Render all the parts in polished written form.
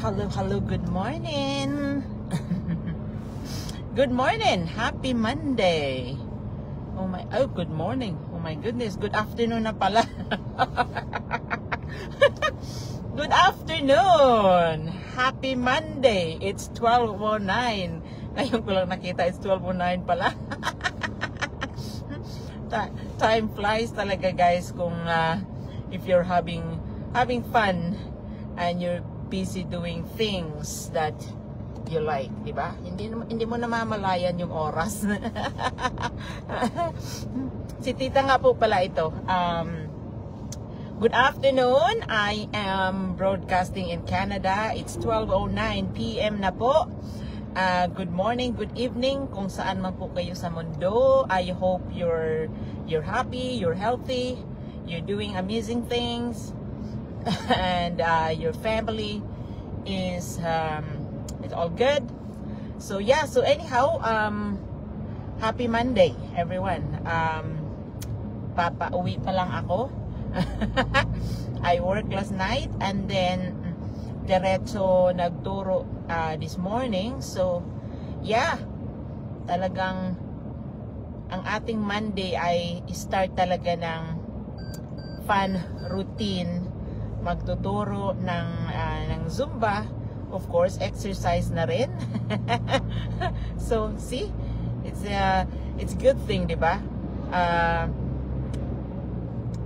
Hello, good morning. Good morning, happy Monday. Good morning. Oh my goodness, good afternoon na pala. Good afternoon. Happy Monday. It's 12:09. Ngayon ko lang nakita, it's 12:09 pala. Time flies talaga, guys, kung if you're having fun and you're busy doing things that you like, di ba? Hindi mo namamalayan yung oras. Si tita nga po pala ito. Good afternoon. I am broadcasting in Canada. It's 12:09 p.m. na po. Good morning, good evening, kung saan man po kayo sa mundo. I hope you're happy, you're healthy, you're doing amazing things, and your family is it's all good. So yeah, so anyhow, happy Monday, everyone. Papauwi pa lang ako. I worked last night and then diretso nagturo this morning. So yeah, talagang ang ating Monday ay start talaga ng fun routine. Magtuturo ng Zumba, of course, exercise na rin. So see, it's a good thing, di ba?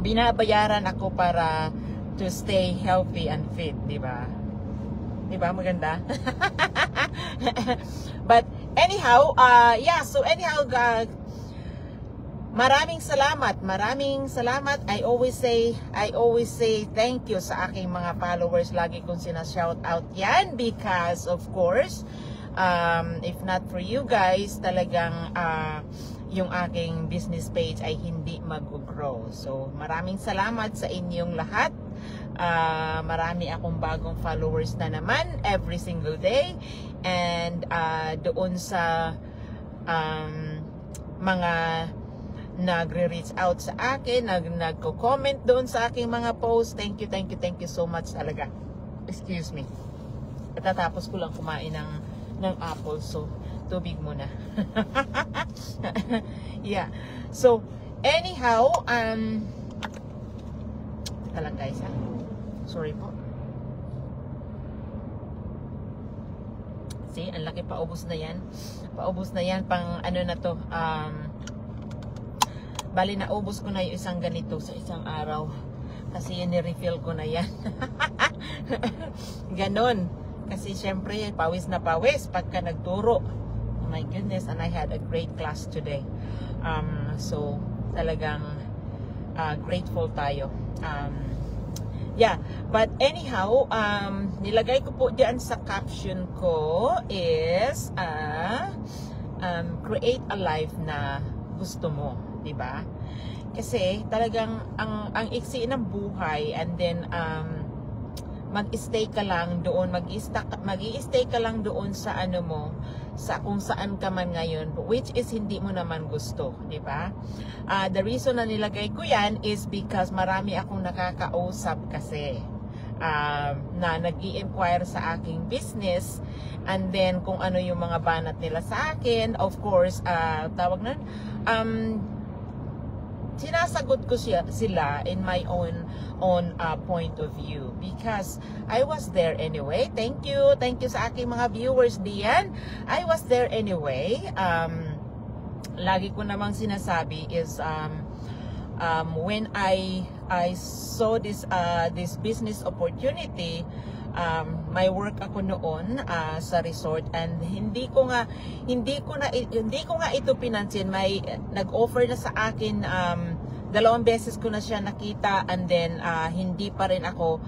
Binabayaran ako para to stay healthy and fit, di ba? Di ba maganda? But anyhow, yeah, so anyhow, maraming salamat. I always say thank you sa aking mga followers. Lagi kong sinashout out yan because of course, if not for you guys, talagang yung aking business page ay hindi mag-grow. So maraming salamat sa inyong lahat. Marami akong bagong followers na naman every single day, and doon sa mga nagre-reach out sa akin, nagko-comment doon sa aking mga posts. Thank you so much talaga. Excuse me. Tatapos ko lang kumain ng apple, so tubig muna. Yeah. So anyhow, talang guys, ha? Sorry po. See, ang laki, paubos na yan. Pang ano na to, bali na ubos ko na yung isang ganito sa isang araw. Kasi ni-refill ko na yan. Ganon. Kasi syempre, pawis na pawis pagka nagturo. Oh my goodness, and I had a great class today. So, talagang grateful tayo. Yeah, but anyhow, nilagay ko po diyan sa caption ko is create a life na gusto mo, 'di ba? Kasi talagang ang iksi ng buhay, and then mag-stay ka lang doon, mag-i-stay ka lang doon sa ano mo, sa kung saan ka man ngayon, which is hindi mo naman gusto, di ba? The reason na nilagay ko yan is because marami akong nakakausap kasi na nag-i-inquire sa aking business, and then kung ano yung mga banat nila sa akin, of course, tawag na, sinasagot ko sila in my own point of view because I was there anyway. Thank you sa aking mga viewers diyan. I was there anyway. Lagi ko namang sinasabi is when I saw this business opportunity, may work ako noon sa resort, and hindi ko nga ito pinansin. May nag-offer na sa akin, 2 beses ko na siya nakita, and then hindi pa rin ako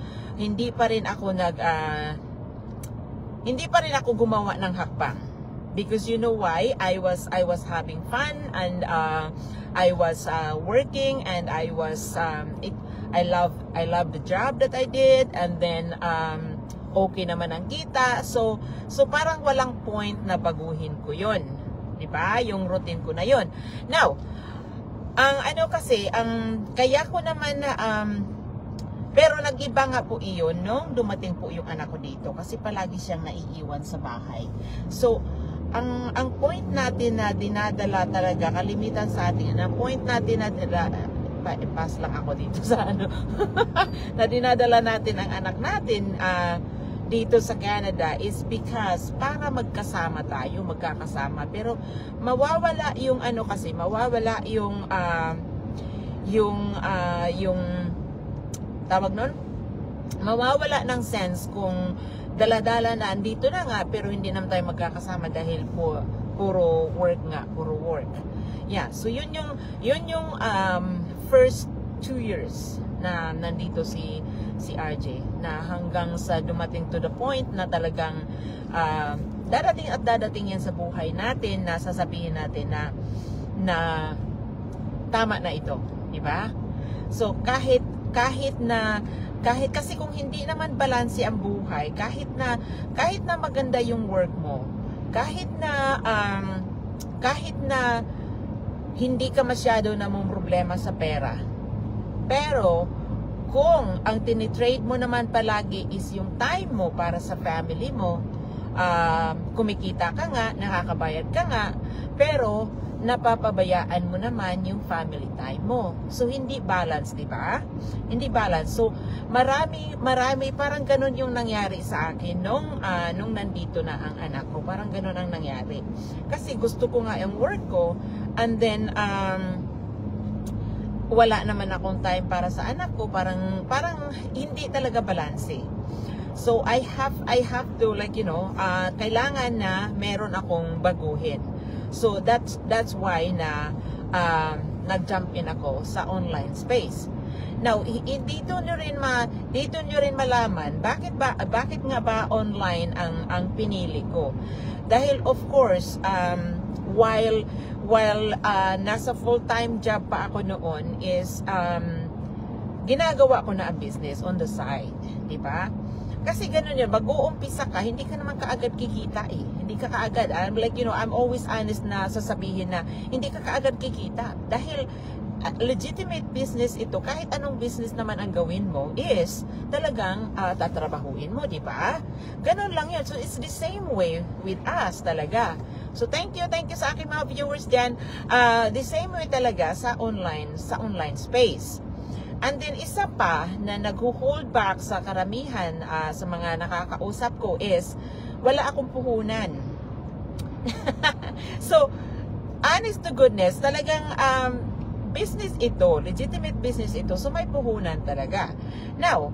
gumawa ng hakbang, because you know why? I was having fun, and I was working, and I love the job that I did, and then okay naman ang kita, so parang walang point na baguhin ko yun, di ba? Yung routine ko na yun. Now, ang ano kasi, kaya ko naman na Pero nag-iba nga po iyon nung dumating po yung anak ko dito kasi palagi siyang naiiwan sa bahay. So, ang point natin na dinadala talaga, kalimitan sa atin, ang point natin na pass lang ako dito sa ano, na dinadala natin ang anak natin dito sa Canada is because para magkasama tayo, magkakasama. Pero mawawala yung ano kasi, mawawala yung tawag nun, mawawala ng sense kung dala-dala na andito na nga pero hindi naman tayo magkakasama dahil puro work nga, puro work. Yeah, so yun yung first 2 years na nandito si RJ, na hanggang sa dumating to the point na talagang dadating at dadating yan sa buhay natin na sasabihin natin na tama na ito, di ba? So kahit kasi kung hindi naman balanse ang buhay, kahit na maganda yung work mo, kahit na hindi ka masyado namumroblema sa pera, pero kung ang tinitrade mo naman palagi is yung time mo para sa family mo, kumikita ka nga, nakakabayad ka nga, pero napapabayaan mo naman yung family time mo. So, hindi balance, di ba? Hindi balance. So, marami, parang ganun yung nangyari sa akin nung nandito na ang anak ko. Parang ganun ang nangyari. Kasi gusto ko nga yung work ko, and then, wala naman akong time para sa anak ko. Parang hindi talaga balance. So, I have to, like, kailangan na meron akong baguhin. So that's why na nag-jump in ako sa online space. Now, dito nyo rin malaman bakit nga ba online ang pinili ko. Dahil of course, while nasa full-time job pa ako noon is ginagawa ko na ang business on the side, di ba? Kasi ganun yun, mag-uumpisa ka, hindi ka naman kaagad kikita eh. Hindi ka kaagad. I'm always honest na sasabihin na hindi ka kaagad kikita. Dahil legitimate business ito, kahit anong business naman ang gawin mo, is talagang tatrabahuin mo, di ba? Ganun lang yun. So, it's the same way with us talaga. So, thank you sa aking mga viewers dyan. The same way talaga sa online space. And then isa pa na nag-hold back sa karamihan sa mga nakakausap ko is wala akong puhunan. So, honest to goodness, talagang business ito, legitimate business ito, so may puhunan talaga. Now,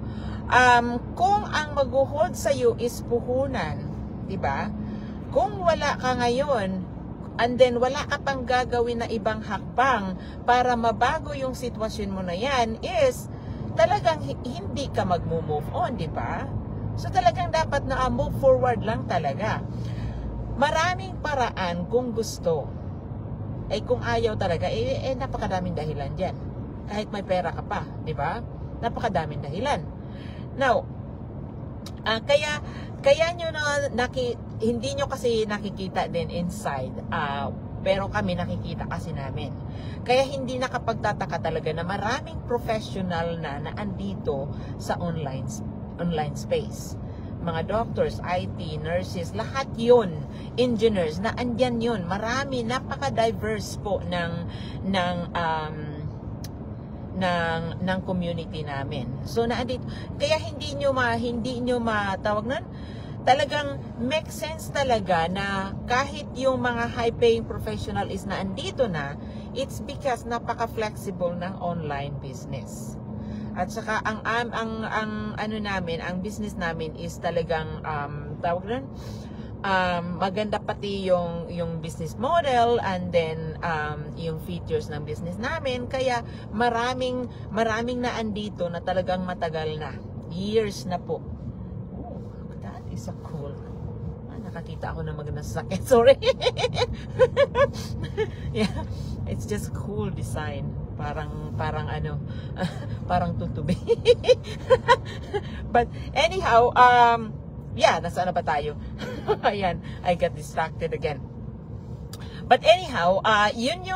kung ang mag-hold sa iyo is puhunan, di ba? Kung wala ka ngayon, and then wala ka pang gagawin na ibang hakbang para mabago yung sitwasyon mo na yan, is talagang hindi ka mag-move on, di ba? So talagang dapat na move forward lang talaga. Maraming paraan kung gusto. Eh kung ayaw talaga, napakadaming dahilan dyan. Kahit may pera ka pa, di ba? Napakadaming dahilan. Now, kaya nyo hindi nyo kasi nakikita din inside, pero kami nakikita kasi namin. Kaya hindi nakapagtataka talaga na maraming professional na andito sa online space. Mga doctors, IT, nurses, lahat yun, engineers, na andyan yun. Marami, napaka-diverse po ng community namin. So naandito, kaya hindi nyo matawag nun, talagang make sense talaga na kahit yung mga high-paying professional is na andito na, it's because napaka-flexible ng online business. At saka ang ano namin, ang business namin is talagang tawag nun, maganda pati yung business model, and then yung features ng business namin. Kaya maraming na andito na talagang matagal na, years na po. Oh, that is a cool. Nakakita ako ng magandang sasakyan. Sorry. Yeah, it's just cool design. Parang ano, parang tutubi. But anyhow, yeah, nasaan na ba tayo? Ayan, I got distracted again. But anyhow, yun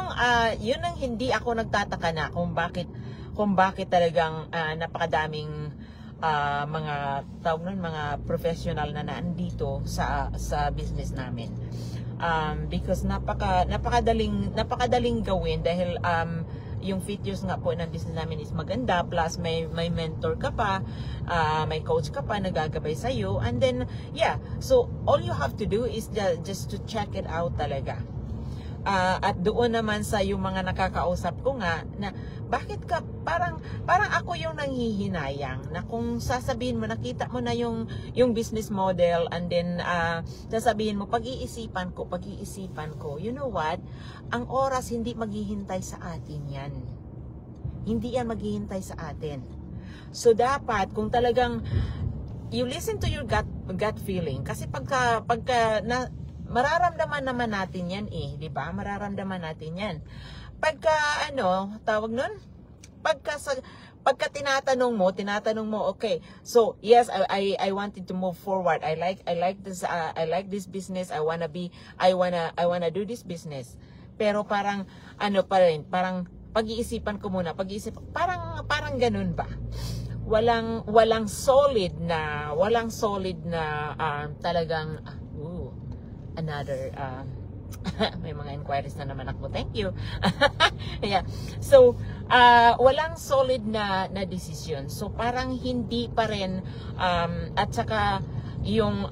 ang hindi ako nagtataka na kung bakit talagang napakadaming mga tawag nun, mga professional na nandito sa business namin. Because napakadaling gawin dahil yung features nga po ng business namin is maganda, plus may mentor ka pa, may coach ka pa nagagabay sa iyo, and then yeah, so all you have to do is just to check it out talaga. At doon naman sa yung mga nakakausap ko nga na bakit ka parang ako yung nanghihinayang na kung sasabihin mo, nakita mo na yung business model, and then sasabihin mo pag-iisipan ko, you know what, ang oras hindi maghihintay sa atin yan, hindi yan maghihintay sa atin. So dapat kung talagang you listen to your gut feeling, kasi pagka na mararamdaman naman natin yan di ba? Mararamdaman natin yan. Pagka tawag nun? Pagka tinatanong mo, okay, so yes, I wanted to move forward. I like this business. I wanna do this business. Pero parang pa rin, parang pag-iisipan ko muna, parang ganun ba? Walang solid na talagang another may mga inquiries na naman ako. Thank you. Yeah. So, walang solid na decision. So, parang hindi pa rin at saka yung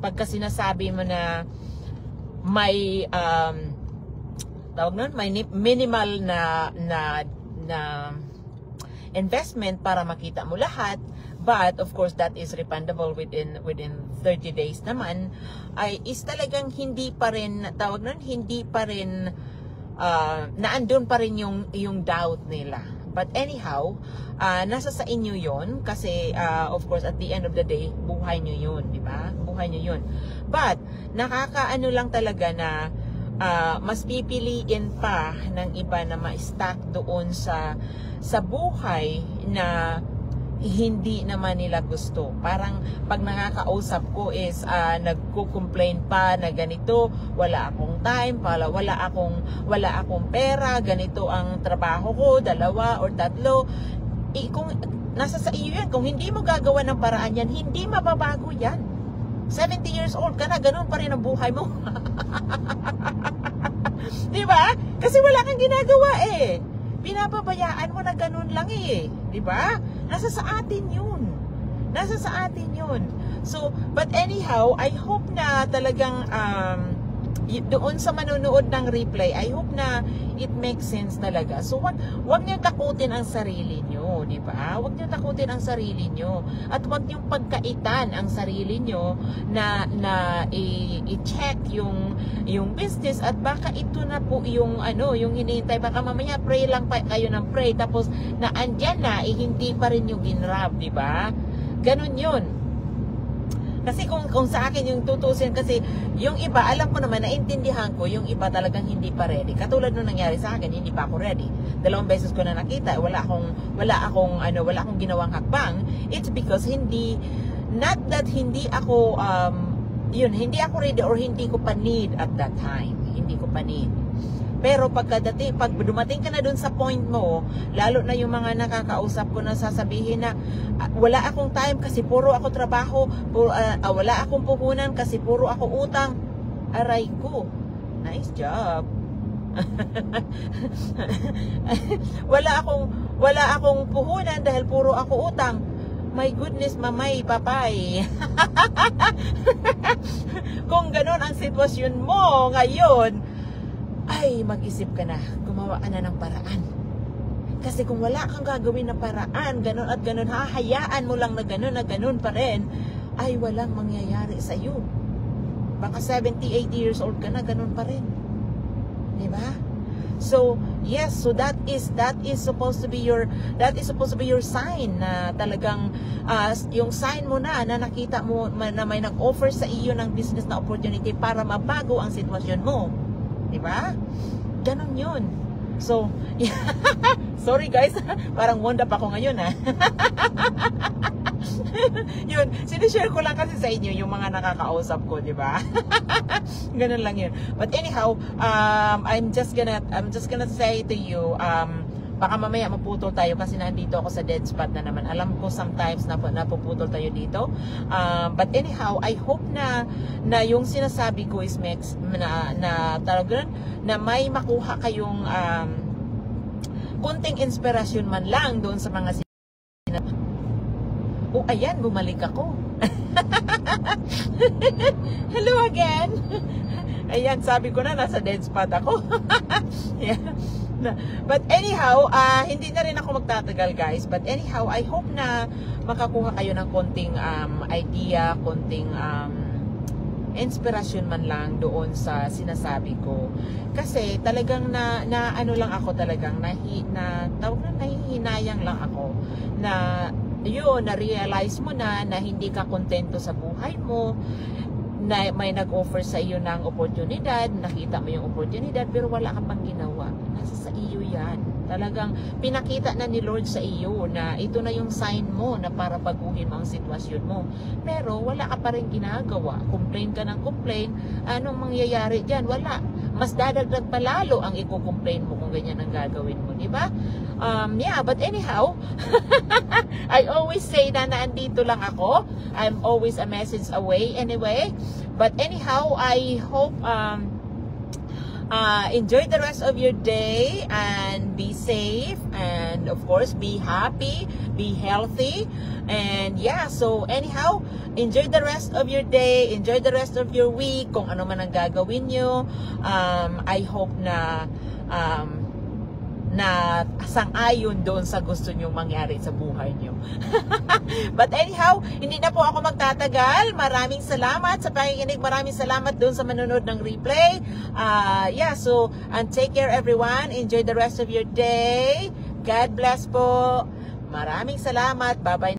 pagka sinasabi mo na may tawag nun, may minimal na investment para makita mo lahat. But of course that is refundable within 30 days naman, is talagang hindi pa rin tawag nun, hindi pa rin naandun pa rin yung doubt nila. But anyhow, nasa sa inyo yon, kasi of course at the end of the day buhay nyo yun, di ba? Buhay nyo yun. But nakakaano lang talaga na mas pipiliin pa ng iba na ma-stack doon sa buhay na hindi naman nila gusto. Parang pag nakakausap ko is nagko-complain pa na ganito, wala akong time, wala akong pera, ganito ang trabaho ko, 2 or 3. Kung nasa sa iyo yan, kung hindi mo gagawa ng paraan yan, hindi mababago yan. 70 years old ka na, ganun pa rin ang buhay mo. Diba? Kasi wala kang ginagawa pinapabayaan mo na ganun lang diba? Nasa sa atin yun. So, but anyhow, I hope na talagang doon sa manonood ng replay, I hope na it makes sense talaga. So, wag niyo takutin ang sarili niyo, di ba? Wag niyo takutin ang sarili niyo. At wag niyo pagkaitan ang sarili niyo na i-check yung business, at baka ito na po yung yung hinihintay. Baka mamaya pray lang pa kayo ng pray, tapos na andyan na, hindi pa rin yung ginrab, di ba? Ganun yun. Kasi kung sa akin yung tutusin, kasi yung iba, alam ko naman, naintindihan ko, yung iba talagang hindi pa ready. Katulad nung nangyari sa akin, hindi pa ako ready. 2 beses ko na nakita, wala akong ginawang hakbang. It's because not that hindi ako hindi ako ready or hindi ko pa need at that time. Hindi ko pa need. Pero pag dumating ka na dun sa point mo, lalo na yung mga nakakausap ko na sasabihin na wala akong time kasi puro ako trabaho, wala akong puhunan kasi puro ako utang. Aray ko, nice job. wala akong puhunan dahil puro ako utang. My goodness, mamay, papay. Kung ganun ang sitwasyon mo ngayon, ay mag-isip ka na, gumawa ka na ng paraan. Kasi kung wala kang gagawin na paraan, ganun at ganun, hahayaan mo lang na ganun pa rin, ay walang mangyayari sa iyo. Baka 70, 80 years old ka na, ganun pa rin. Diba? So, yes, so that is supposed to be your sign na talagang yung sign mo na nakita mo na may nag-offer sa iyo ng business na opportunity para mabago ang sitwasyon mo. Diba? Ganon yun. So, sorry guys, parang wound up ako ngayon Yun, sinishare ko lang kasi sa inyo yung mga nakakausap ko, diba? Ganon lang yun. But anyhow, I'm just gonna say to you, baka mamaya maputol tayo kasi nandito ako sa dead spot na naman. Alam ko sometimes napuputol tayo dito. But anyhow, I hope na yung sinasabi ko is na talagang na may makuha kayong kunting inspirasyon man lang doon sa mga oh, ayan, bumalik ako. Hello again. Ayan, sabi ko na, nasa dead spot ako. Yeah. But anyhow, hindi na rin ako magtatagal, guys. But anyhow, I hope na makakuha kayo ng konting idea, konting inspirasyon man lang doon sa sinasabi ko. Kasi talagang na ano lang ako, talagang nahihinayang lang ako na yun, na-realize mo na hindi ka kontento sa buhay mo, na may nag-offer sa iyo ng oportunidad, nakita mo yung oportunidad, pero wala ka pang ginawa. Nasa sa iyo yan. Talagang pinakita na ni Lord sa iyo na ito na yung sign mo na para baguhin mo ang sitwasyon mo. Pero wala ka pa rin ginagawa. Complain ka ng complain. Anong mangyayari dyan? Wala. Mas dadagdag pa lalo ang i-complain mo kung ganyan ang gagawin mo. Diba? Yeah, but anyhow, I always say na naandito lang ako. I'm always a message away anyway. But anyhow, I hope enjoy the rest of your day and be safe, and of course be happy, be healthy, and yeah, so anyhow, enjoy the rest of your day, enjoy the rest of your week, kung ano man ang gagawin nyo. I hope na sang-ayon doon sa gusto nyong mangyari sa buhay nyo. But anyhow, hindi na po ako magtatagal. Maraming salamat sa pakikinig. Maraming salamat doon sa manonood ng replay. Yeah, so, and take care everyone. Enjoy the rest of your day. God bless po. Maraming salamat. Bye-bye.